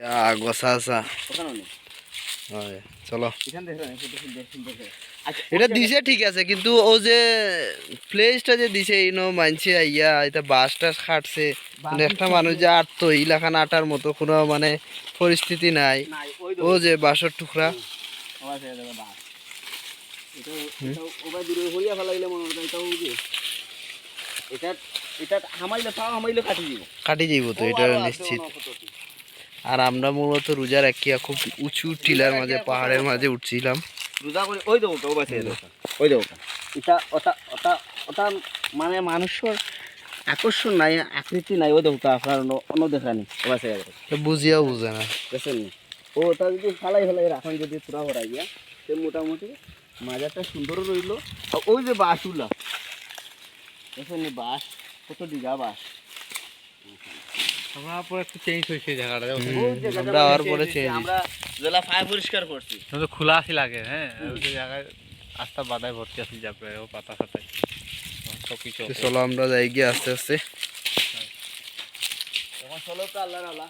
গোসা আসা ওখানে নেই হয় চলো এখান থেকে সুন্দর আচ্ছা এটা দিছে ঠিক আছে কিন্তু ও যে প্লেসটা যে দিছে ইনো মানছে আইয়া এটা বাসটা কাটছে মানে একটা মানুষ যে আটতো ইলাখান আটার মতো কোনো মানে পরিস্থিতি নাই নাই ও যে বাঁশের টুকরা আবার ছেড়ে দেবে বাস এটা ওবার দূরে হরিয়া ফেলাইলে মনে হয় এটাও যে এটা এটা হামাইলে পাও হামাইলে কাটি যাইব দিব তো এটা নিশ্চিত আর আমরা মূলত রোজা রাখিয়া খুব উঁচু টিলার মাঝে পাহাড়ের মাঝে উঠছিলাম রোজা করে ওই দেবো ও বাসে ওই দেবো এটা ওটা ওটা ওটা মানে মানুষের আকর্ষণ নাই আকৃতি নাই ওই দেবো আপনার অন্য দেখা নেই ও বাসে বুঝিয়াও বুঝে না বুঝছেন ও ওটা যদি ফালাই রাখেন যদি পুরা ভরাই গিয়া সে মোটামুটি মাজারটা সুন্দর রইল ওই যে বাসগুলা বুঝছেন বাস কত দিঘা বাস আমরা পরে একটু চেঞ্জ হয়েছে জায়গাটা আমরা আর পরে চেঞ্জ আমরা জেলা ফায়ার পরিষ্কার করছি তো খোলা আসি লাগে হ্যাঁ ওই জায়গায় আস্তা বাদায় ভর্তি আসি যাবে ও পাতা ফাতায় সব কিছু চলো আমরা যাই গিয়ে আস্তে আস্তে তখন চলো তো আল্লাহর আল্লাহ